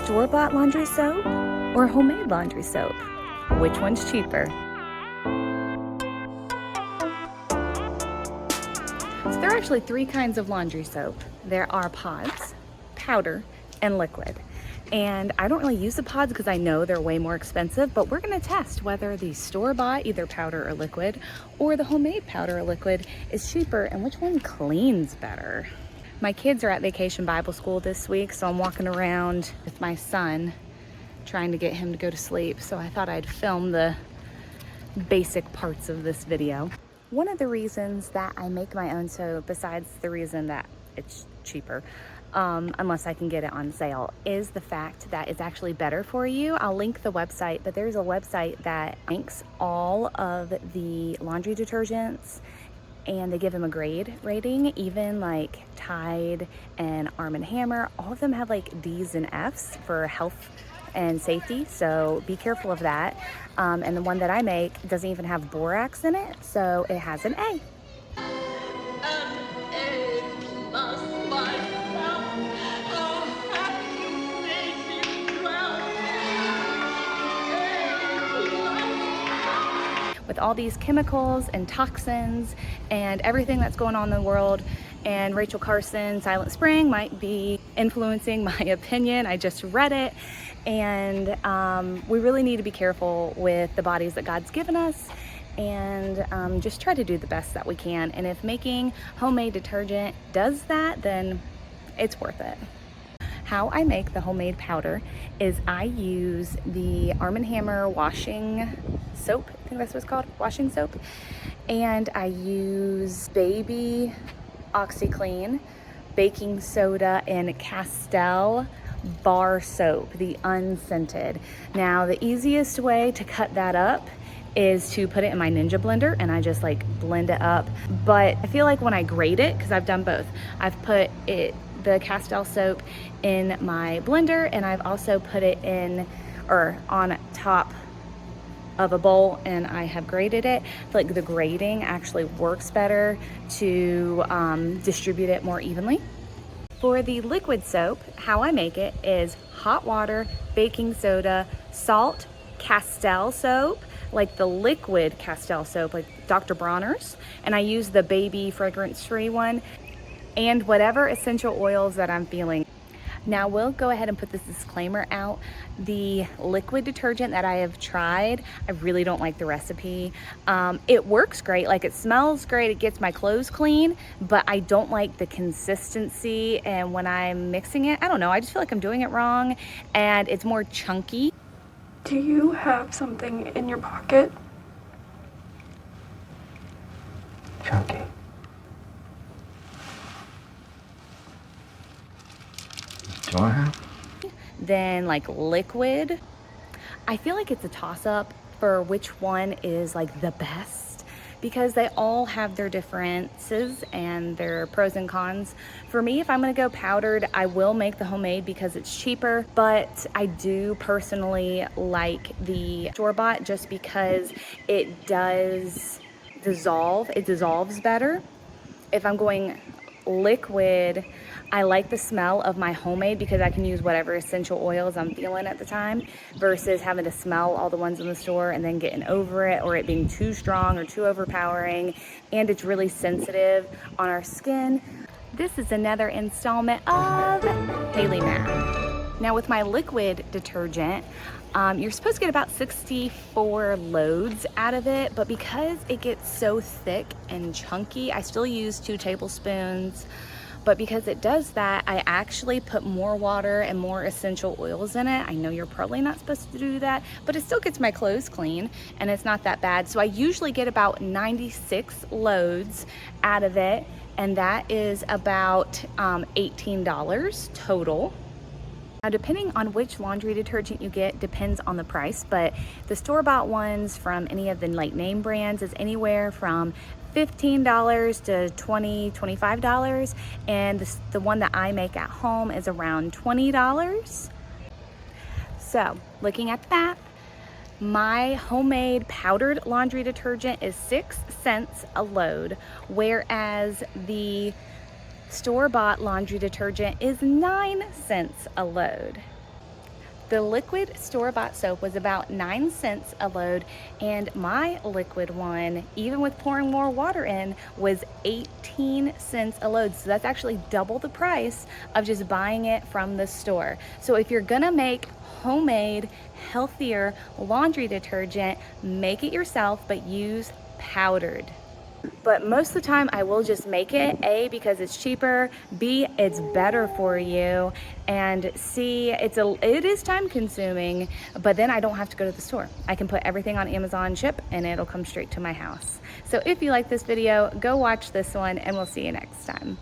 Store-bought laundry soap or homemade laundry soap? Which one's cheaper? So there are actually 3 kinds of laundry soap. There are pods, powder, and liquid. And I don't really use the pods because I know they're way more expensive, but we're gonna test whether the store-bought, either powder or liquid, or the homemade powder or liquid is cheaper and which one cleans better. My kids are at vacation Bible school this week, so I'm walking around with my son trying to get him to go to sleep. So I thought I'd film the basic parts of this video. One of the reasons that I make my own soap, besides the reason that it's cheaper, unless I can get it on sale, is the fact that it's actually better for you. I'll link the website, but there's a website that ranks all of the laundry detergents and they give them a grade rating. Even like Tide and Arm & Hammer, all of them have like D's and F's for health and safety, so be careful of that. And the one that I make doesn't even have borax in it, so it has an A. With all these chemicals and toxins and everything that's going on in the world, and Rachel Carson's Silent Spring might be influencing my opinion. I just read it, and we really need to be careful with the bodies that God's given us, and just try to do the best that we can. And if making homemade detergent does that, then it's worth it. How I make the homemade powder is I use the Arm & Hammer washing soap, I think that's what it's called, washing soap, and I use baby OxiClean, baking soda, and Castile bar soap, the unscented. Now the easiest way to cut that up is to put it in my Ninja blender, and I just like blend it up. But I feel like when I grate it, because I've done both, I've put the Castile soap in my blender, and I've also put it in or on top of a bowl, and I have grated it. I feel like the grating actually works better to distribute it more evenly. For the liquid soap, how I make it is hot water, baking soda, salt, Castile soap, like the liquid Castile soap, like Dr. Bronner's, and I use the baby fragrance-free one, and whatever essential oils that I'm feeling. Now we'll go ahead and put this disclaimer out. The liquid detergent that I have tried, I really don't like the recipe. It works great, like it smells great, it gets my clothes clean, but I don't like the consistency, and when I'm mixing it, I don't know, I just feel like I'm doing it wrong, and it's more chunky. Do you have something in your pocket? Chunky. Do I have? Then like liquid, I feel like it's a toss-up for which one is like the best, because they all have their differences and their pros and cons. For me, if I'm gonna go powdered, I will make the homemade because it's cheaper, but I do personally like the store-bought just because it does dissolve, it dissolves better. If I'm going liquid, I like the smell of my homemade because I can use whatever essential oils I'm feeling at the time, versus having to smell all the ones in the store and then getting over it, or it being too strong or too overpowering, and it's really sensitive on our skin. This is another installment of Haley Math. Now with my liquid detergent, you're supposed to get about 64 loads out of it, but because it gets so thick and chunky, I still use 2 tablespoons. But because it does that, I actually put more water and more essential oils in it. I know you're probably not supposed to do that, but it still gets my clothes clean, and it's not that bad. So I usually get about 96 loads out of it, and that is about $18 total. Now, depending on which laundry detergent you get depends on the price, but the store-bought ones from any of the like name brands is anywhere from $15 to $20, $25, and the one that I make at home is around $20. So, looking at that, my homemade powdered laundry detergent is 6 cents a load, whereas the store-bought laundry detergent is 9 cents a load. The liquid store-bought soap was about 9 cents a load, and my liquid one, even with pouring more water in, was 18 cents a load. So that's actually double the price of just buying it from the store. So if you're gonna make homemade, healthier laundry detergent, make it yourself, but use powdered. But most of the time I will just make it, A, because it's cheaper, B, it's better for you, and C, it is time consuming, but then I don't have to go to the store. I can put everything on Amazon ship and it'll come straight to my house. So if you like this video, go watch this one and we'll see you next time.